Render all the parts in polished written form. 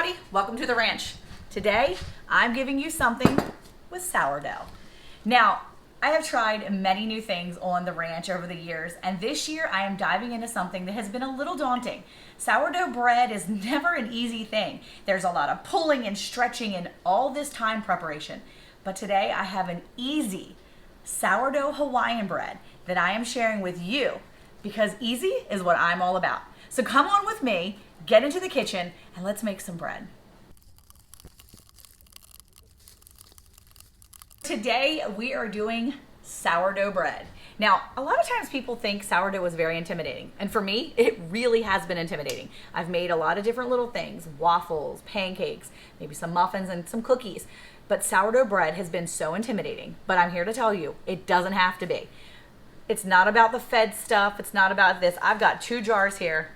everybody, welcome to the ranch. Today, I'm giving you something with sourdough. Now, I have tried many new things on the ranch over the years, and this year I am diving into something that has been a little daunting. Sourdough bread is never an easy thing. There's a lot of pulling and stretching and all this time preparation. But today I have an easy sourdough Hawaiian bread that I am sharing with you because easy is what I'm all about. So come on with me, get into the kitchen, and let's make some bread. Today we are doing sourdough bread. Now, a lot of times people think sourdough is very intimidating, and for me, it really has been intimidating. I've made a lot of different little things, waffles, pancakes, maybe some muffins and some cookies, but sourdough bread has been so intimidating. But I'm here to tell you, it doesn't have to be. It's not about the fed stuff, it's not about this. I've got 2 jars here.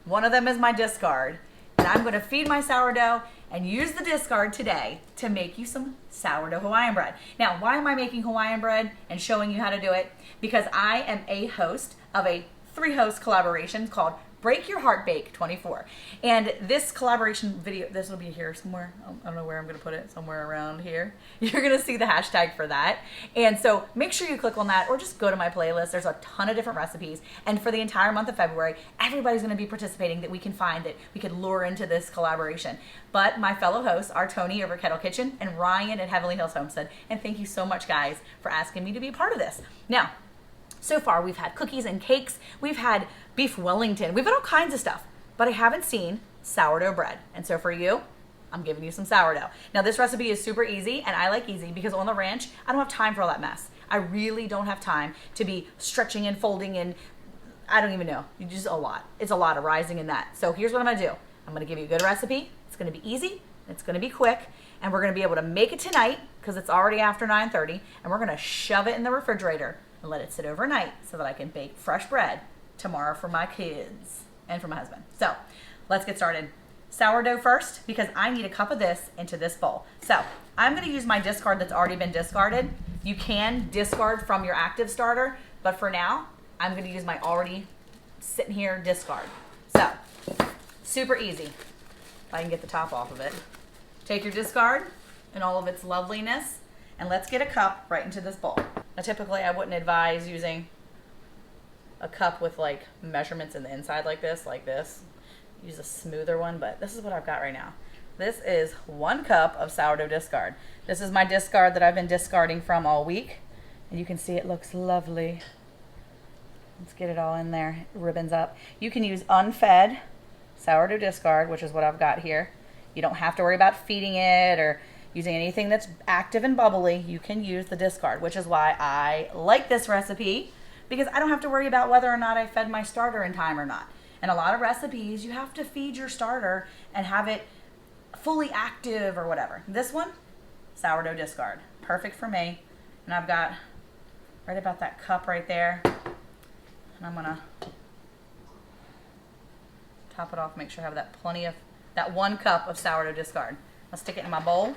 One of them is my discard, and I'm gonna feed my sourdough and use the discard today to make you some sourdough Hawaiian bread. Now, why am I making Hawaiian bread and showing you how to do it? Because I am a host of a 3-host collaboration called Break Your Heart Bake 24. And this collaboration video, this will be here somewhere. I don't know where I'm gonna put it, somewhere around here. You're gonna see the hashtag for that. And so make sure you click on that or just go to my playlist. There's a ton of different recipes. And for the entire month of February, everybody's gonna be participating that we can find that we could lure into this collaboration. But my fellow hosts are Tony over at Kettle Kitchen and Ryan at Heavenly Hills Homestead. And thank you so much, guys, for asking me to be a part of this. Now, so far, we've had cookies and cakes, we've had beef Wellington, we've had all kinds of stuff, but I haven't seen sourdough bread. And so for you, I'm giving you some sourdough. Now this recipe is super easy, and I like easy because on the ranch, I don't have time for all that mess. I really don't have time to be stretching and folding and I don't even know. Just a lot. It's a lot of rising in that. So here's what I'm gonna do. I'm gonna give you a good recipe. It's gonna be easy, it's gonna be quick, and we're gonna be able to make it tonight because it's already after 9:30, and we're gonna shove it in the refrigerator and let it sit overnight so that I can bake fresh bread tomorrow for my kids and for my husband. So let's get started. Sourdough first, because I need a cup of this into this bowl. So I'm gonna use my discard that's already been discarded. You can discard from your active starter, but for now, I'm gonna use my already sitting here discard. So, super easy. If I can get the top off of it. Take your discard and all of its loveliness, and let's get a cup right into this bowl. Now typically I wouldn't advise using a cup with like measurements in the inside like this. Use a smoother one, but this is what I've got right now. This is 1 cup of sourdough discard. This is my discard that I've been discarding from all week. And you can see it looks lovely. Let's get it all in there, ribbons up. You can use unfed sourdough discard, which is what I've got here. You don't have to worry about feeding it or using anything that's active and bubbly. You can use the discard, which is why I like this recipe, because I don't have to worry about whether or not I fed my starter in time or not. And a lot of recipes, you have to feed your starter and have it fully active or whatever. This one, sourdough discard, perfect for me. And I've got right about that cup right there. And I'm gonna top it off, make sure I have that 1 cup of sourdough discard. I'll stick it in my bowl.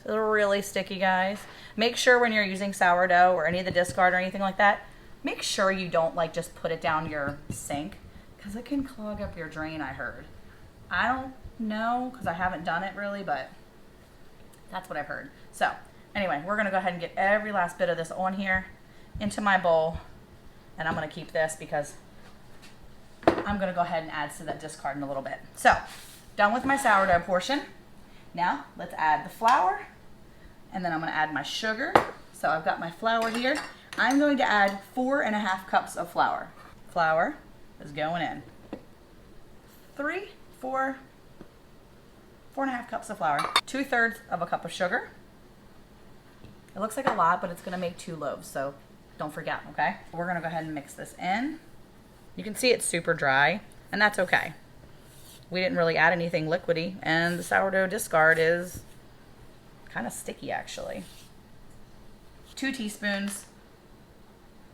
It's really sticky, guys. Make sure when you're using sourdough or any of the discard or anything like that, make sure you don't like just put it down your sink because it can clog up your drain, I heard. I don't know because I haven't done it really, but that's what I've heard. So anyway, we're gonna go ahead and get every last bit of this on here into my bowl, and I'm gonna keep this because I'm gonna go ahead and add to that discard in a little bit. So done with my sourdough portion. Now let's add the flour, and then I'm gonna add my sugar. So I've got my flour here. I'm going to add 4.5 cups of flour. Flour is going in. 4.5 cups of flour. 2/3 of a cup of sugar. It looks like a lot, but it's gonna make 2 loaves, so don't forget, okay? We're gonna go ahead and mix this in. You can see it's super dry, and that's okay. We didn't really add anything liquidy, and the sourdough discard is kind of sticky actually. 2 teaspoons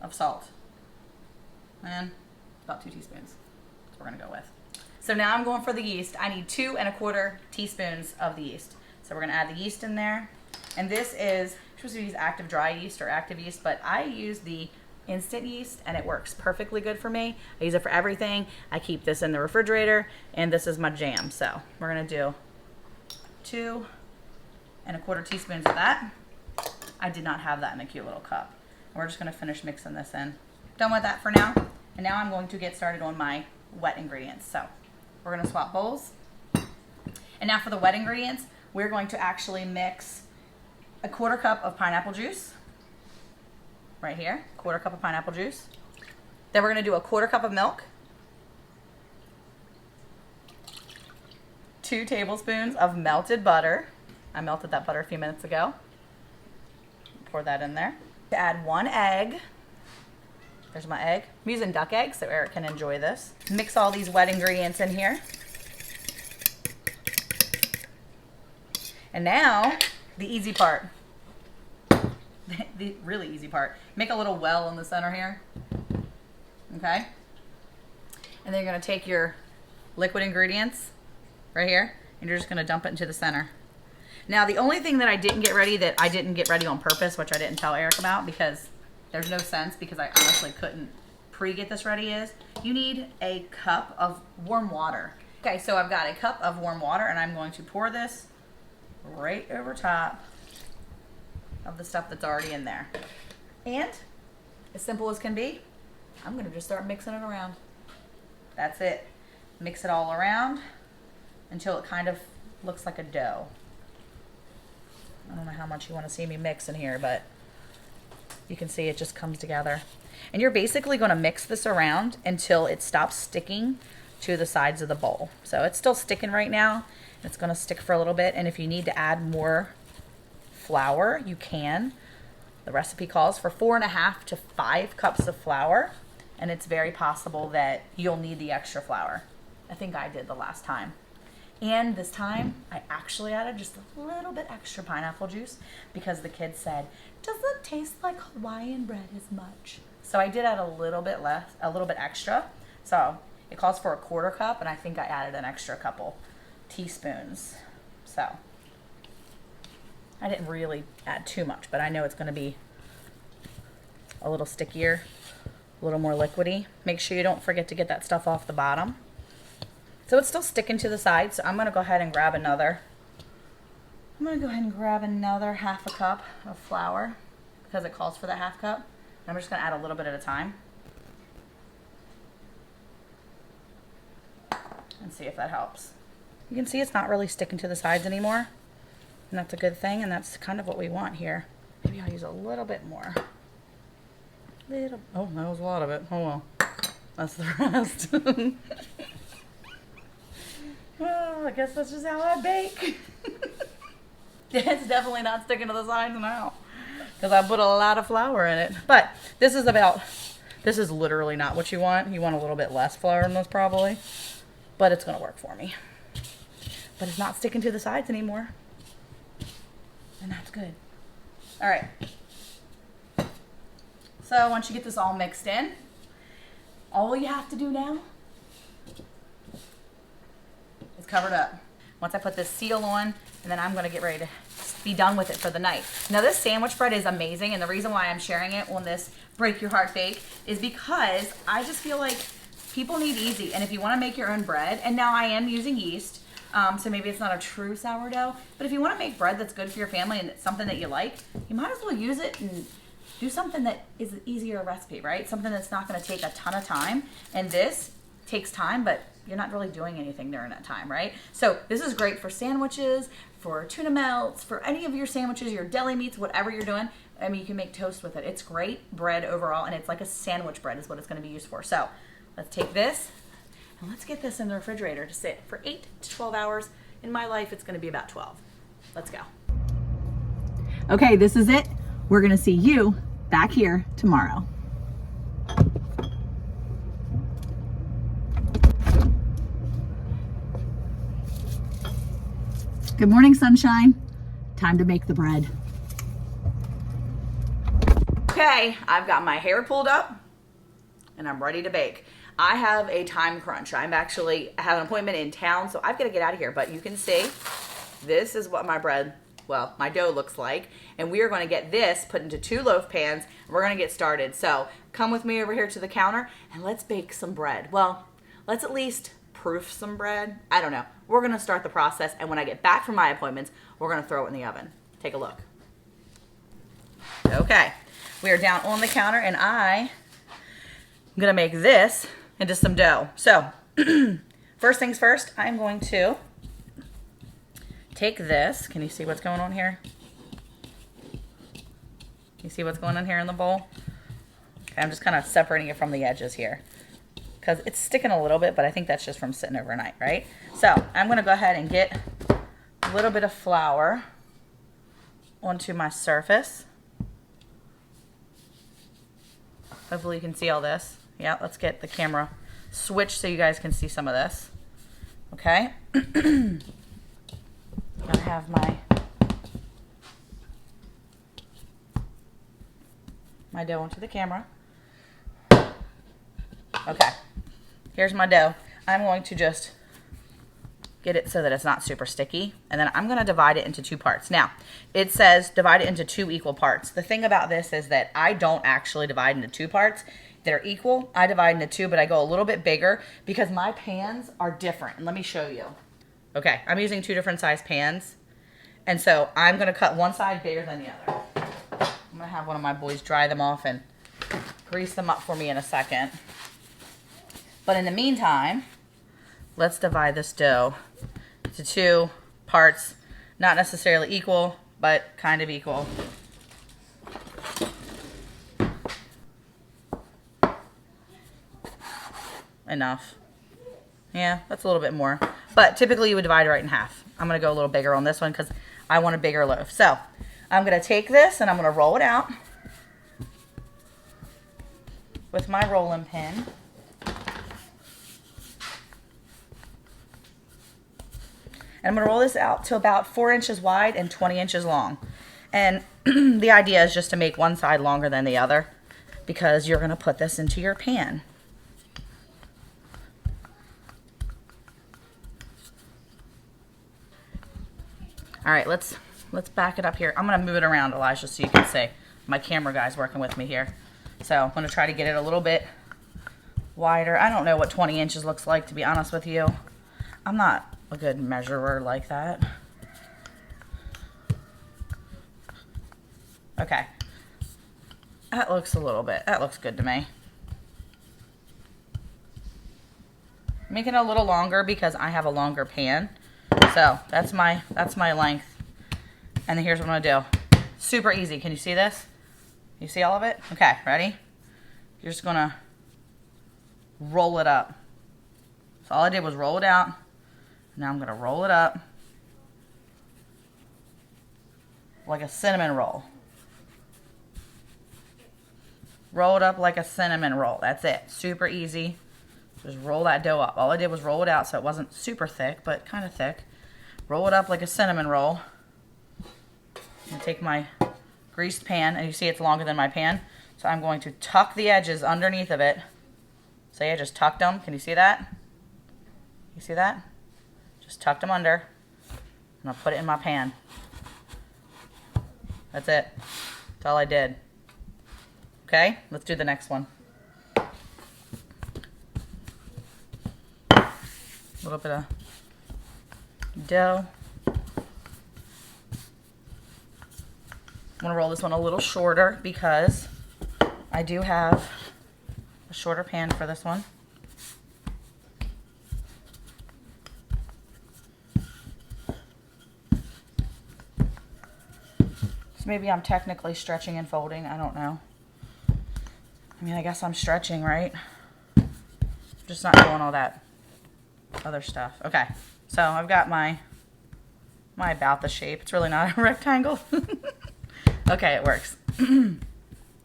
of salt. And about 2 teaspoons. That's what we're gonna go with. So now I'm going for the yeast. I need 2.25 teaspoons of the yeast. So we're gonna add the yeast in there. And this is, you're supposed to use active dry yeast or active yeast, but I use the instant yeast, and it works perfectly good for me. I use it for everything. I keep this in the refrigerator, and this is my jam. So we're gonna do 2 1/4 teaspoons of that. I did not have that in a cute little cup. We're just gonna finish mixing this in. Done with that for now. And now I'm going to get started on my wet ingredients. So we're gonna swap bowls. And now for the wet ingredients, we're going to actually mix a 1/4 cup of pineapple juice. Right here, 1/4 cup of pineapple juice. Then we're gonna do a 1/4 cup of milk. 2 tablespoons of melted butter. I melted that butter a few minutes ago. Pour that in there. To add 1 egg. There's my egg. I'm using duck eggs so Eric can enjoy this. Mix all these wet ingredients in here. And now, the easy part. The really easy part. Make a little well in the center here. Okay? And then you're gonna take your liquid ingredients right here, and you're just gonna dump it into the center. Now, the only thing that I didn't get ready that I didn't get ready on purpose, which I didn't tell Eric about because there's no sense because I honestly couldn't pre-get this ready, is you need a cup of warm water. Okay, so I've got a cup of warm water, and I'm going to pour this right over top of the stuff that's already in there. And as simple as can be, I'm gonna just start mixing it around. That's it. Mix it all around until it kind of looks like a dough. I don't know how much you want to see me mix in here, but you can see it just comes together. And you're basically going to mix this around until it stops sticking to the sides of the bowl. So it's still sticking right now. It's going to stick for a little bit, and if you need to add more flour, you can. The recipe calls for 4.5 to 5 cups of flour, and it's very possible that you'll need the extra flour. I think I did the last time. And this time, I actually added just a little bit extra pineapple juice because the kids said, doesn't taste like Hawaiian bread as much. So I did add a little bit less, a little bit extra. So it calls for a 1/4 cup, and I think I added an extra couple teaspoons. So I didn't really add too much, but I know it's going to be a little stickier, a little more liquidy. Make sure you don't forget to get that stuff off the bottom. So it's still sticking to the sides, so I'm going to go ahead and grab another. I'm going to go ahead and grab another 1/2 cup of flour because it calls for that 1/2 cup. I'm just going to add a little bit at a time and see if that helps. You can see it's not really sticking to the sides anymore, and that's a good thing, and that's kind of what we want here. Maybe I'll use a little bit more. Oh, that was a lot of it. Oh well, that's the rest. Well, I guess that's just how I bake. It's definitely not sticking to the sides now because I put a lot of flour in it. But this is literally not what you want. You want a little bit less flour in this probably, but it's going to work for me. But it's not sticking to the sides anymore, and that's good. All right. So once you get this all mixed in, all you have to do now is cover it up. Once I put this seal on, and then I'm going to get ready to be done with it for the night. Now this sandwich bread is amazing, and the reason why I'm sharing it on this Break Your Heart Bake is because I just feel like people need easy, and if you want to make your own bread, and now I am using yeast, so maybe it's not a true sourdough, but if you want to make bread that's good for your family and it's something that you like, you might as well use it and do something that is an easier recipe, right? Something that's not going to take a ton of time, and this takes time, but you're not really doing anything during that time, right? So this is great for sandwiches, for tuna melts, for any of your sandwiches, your deli meats, whatever you're doing. I mean, you can make toast with it. It's great bread overall, and it's like a sandwich bread is what it's going to be used for. So let's take this, and let's get this in the refrigerator to sit for 8 to 12 hours. In my life, it's going to be about 12. Let's go. Okay, this is it. We're going to see you back here tomorrow. Good morning, sunshine. Time to make the bread. Okay, I've got my hair pulled up and I'm ready to bake. I have a time crunch. I have an appointment in town, so I've got to get out of here, but you can see this is what my bread well, my dough looks like. And we are going to get this put into 2 loaf pans. And we're going to get started. So come with me over here to the counter and let's bake some bread. Well, let's at least proof some bread. I don't know. We're going to start the process. And when I get back from my appointments, we're going to throw it in the oven. Take a look. Okay. We are down on the counter and I'm going to make this into some dough. So first things first, I'm going to take this. Can you see what's going on here? You see what's going on here in the bowl? Okay, I'm just kind of separating it from the edges here because it's sticking a little bit, but I think that's just from sitting overnight, right? So I'm going to go ahead and get a little bit of flour onto my surface. Hopefully you can see all this. Yeah, let's get the camera switched so you guys can see some of this. Okay. I have my dough onto the camera. Okay, here's my dough. I'm going to just get it so that it's not super sticky, and then I'm going to divide it into 2 parts. Now, it says divide it into 2 equal parts. The thing about this is that I don't actually divide into 2 parts that are equal. I divide into 2, but I go a little bit bigger because my pans are different. And let me show you. Okay, I'm using 2 different size pans. And so I'm going to cut one side bigger than the other. I'm going to have one of my boys dry them off and grease them up for me in a second. But in the meantime, let's divide this dough into 2 parts. Not necessarily equal, but kind of equal. Enough. Yeah, that's a little bit more. But typically you would divide it right in half. I'm going to go a little bigger on this one because I want a bigger loaf. So I'm going to take this and I'm going to roll it out with my rolling pin. And I'm going to roll this out to about 4 inches wide and 20 inches long. And the idea is just to make one side longer than the other because you're going to put this into your pan. All right, let's back it up here. I'm going to move it around, Elijah, so you can see. My camera guy's working with me here. So I'm going to try to get it a little bit wider. I don't know what 20 inches looks like, to be honest with you. I'm not a good measurer like that. Okay. That looks that looks good to me. Making it a little longer because I have a longer pan. So that's my length. And then here's what I'm gonna do. Super easy. Can you see this? You see all of it? Okay, ready? You're just gonna roll it up. So all I did was roll it out. Now I'm gonna roll it up like a cinnamon roll. Roll it up like a cinnamon roll. That's it. Super easy. Just roll that dough up. All I did was roll it out so it wasn't super thick, but kind of thick. Roll it up like a cinnamon roll. And take my greased pan, and you see it's longer than my pan. So I'm going to tuck the edges underneath of it. See, I just tucked them. Can you see that? You see that? Just tucked them under. And I'll put it in my pan. That's it. That's all I did. Okay, let's do the next one. A little bit of dough. I'm gonna roll this one a little shorter because I do have a shorter pan for this one. So maybe I'm technically stretching and folding, I don't know. I mean, I guess I'm stretching, right? Just not doing all that other stuff. Okay, so I've got my about the shape. It's really not a rectangle. Okay, it works. All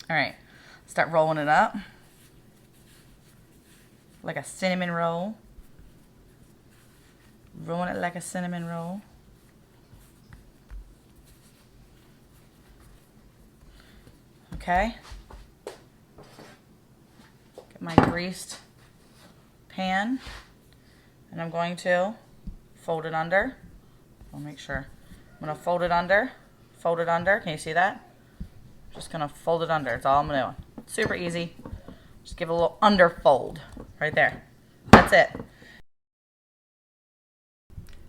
right, start rolling it up like a cinnamon roll. Rolling it like a cinnamon roll. Okay. Get my greased pan, and I'm going to fold it under. I'll make sure I'm gonna fold it under, can you see that? Just gonna fold it under, it's all I'm doing. Super easy. Just give it a little under fold right there. That's it.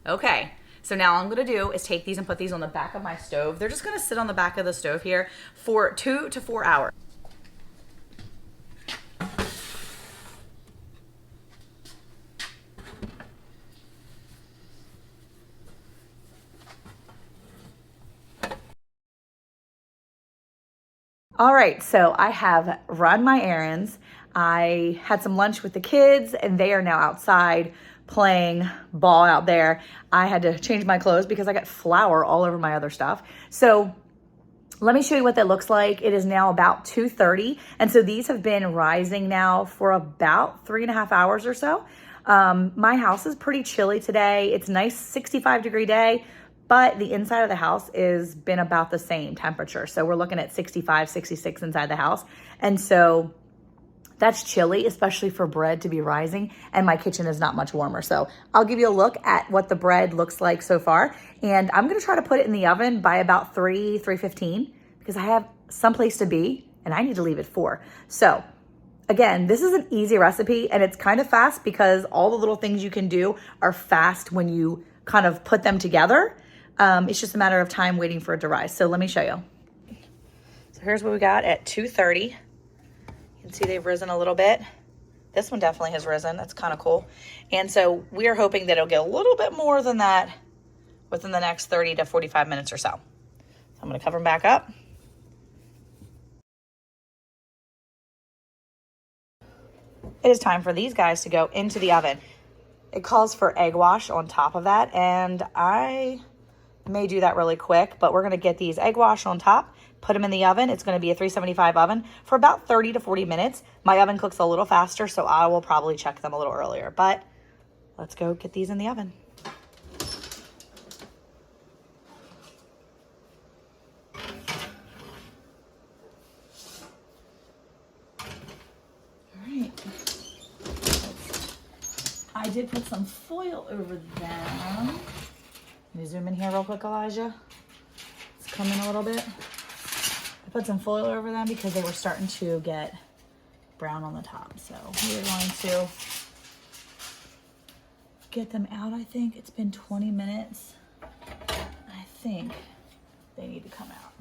Okay, so now all I'm gonna do is take these and put these on the back of my stove. They're just gonna sit on the back of the stove here for 2 to 4 hours. All right, so I have run my errands. I had some lunch with the kids and they are now outside playing ball out there. I had to change my clothes because I got flour all over my other stuff. So let me show you what that looks like. It is now about 2:30. And so these have been rising now for about 3.5 hours or so. My house is pretty chilly today. It's a nice 65-degree day, but the inside of the house has been about the same temperature. So we're looking at 65, 66 inside the house. And so that's chilly, especially for bread to be rising, and my kitchen is not much warmer. So I'll give you a look at what the bread looks like so far. And I'm gonna try to put it in the oven by about 3:15 because I have someplace to be and I need to leave at 4. So again, this is an easy recipe and it's kind of fast because all the little things you can do are fast when you kind of put them together. It's just a matter of time waiting for it to rise. So let me show you. So here's what we got at 2:30. You can see they've risen a little bit. This one definitely has risen. That's kind of cool. And so we are hoping that it'll get a little bit more than that within the next 30 to 45 minutes or so. So I'm going to cover them back up. It is time for these guys to go into the oven. It calls for egg wash on top of that, and I may do that really quick, but we're going to get these egg wash on top, put them in the oven. It's going to be a 375 oven for about 30 to 40 minutes. My oven cooks a little faster, so I will probably check them a little earlier, but let's go get these in the oven. All right. I did put some foil over them. Can you zoom in here real quick, Elijah? It's coming a little bit. I put some foil over them because they were starting to get brown on the top. So we're going to get them out, I think. It's been 20 minutes. I think they need to come out.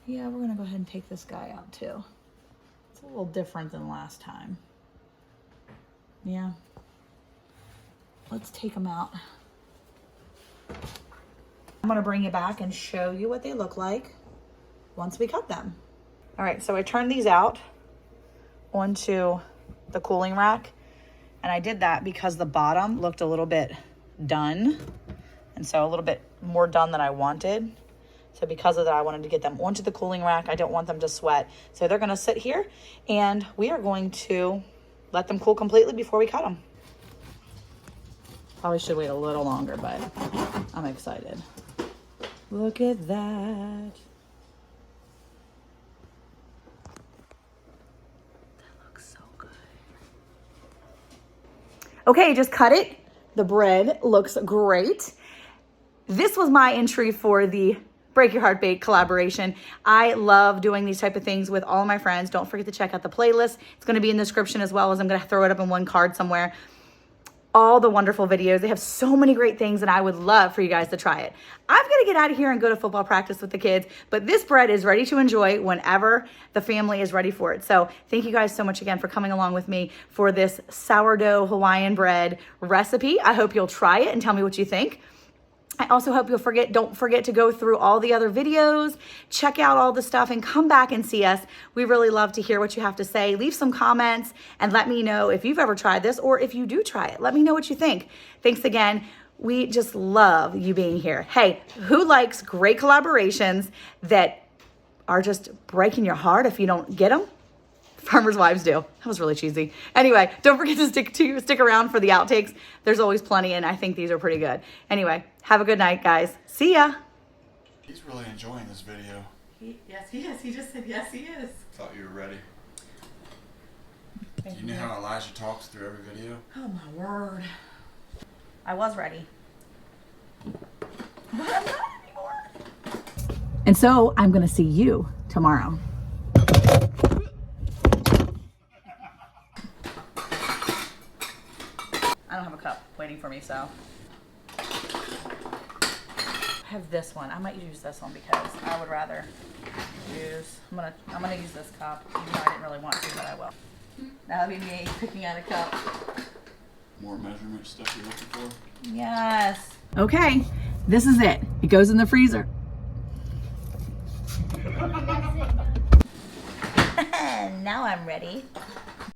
Yeah, we're gonna go ahead and take this guy out too. It's a little different than last time. Yeah. Let's take them out. I'm gonna bring you back and show you what they look like once we cut them. All right, so I turned these out onto the cooling rack, and I did that because the bottom looked a little bit done, and so a little bit more done than I wanted. So because of that, I wanted to get them onto the cooling rack. I don't want them to sweat. So they're gonna sit here, and we are going to let them cool completely before we cut them. Probably should wait a little longer, but I'm excited. Look at that. That looks so good. Okay, just cut it. The bread looks great. This was my entry for the Break Your Heart Bake collaboration. I love doing these type of things with all of my friends. Don't forget to check out the playlist. It's going to be in the description as well as I'm going to throw it up in one card somewhere. All the wonderful videos. They have so many great things and I would love for you guys to try it. I've got to get out of here and go to football practice with the kids, but this bread is ready to enjoy whenever the family is ready for it. So thank you guys so much again for coming along with me for this sourdough Hawaiian bread recipe. I hope you'll try it and tell me what you think. I also hope don't forget to go through all the other videos, check out all the stuff, and come back and see us. We really love to hear what you have to say. Leave some comments and let me know if you've ever tried this or if you do try it. Let me know what you think. Thanks again. We just love you being here. Hey, who likes great collaborations that are just breaking your heart if you don't get them? Farmers' wives do. That was really cheesy. Anyway, don't forget to stick around for the outtakes. There's always plenty, and I think these are pretty good. Anyway, have a good night, guys. See ya. He's really enjoying this video. Yes, he is. He just said yes, he is. Thought you were ready. You know how Elijah talks through every video? Oh, my word. I was ready. But I'm not anymore. And so I'm going to see you tomorrow. I don't have a cup waiting for me, so. I have this one. I might use this one because I would rather use, I'm gonna use this cup, even though I didn't really want to, but I will. That'll be me picking out a cup. More measurement stuff you're looking for? Yes. Okay, this is it. It goes in the freezer. Now I'm ready.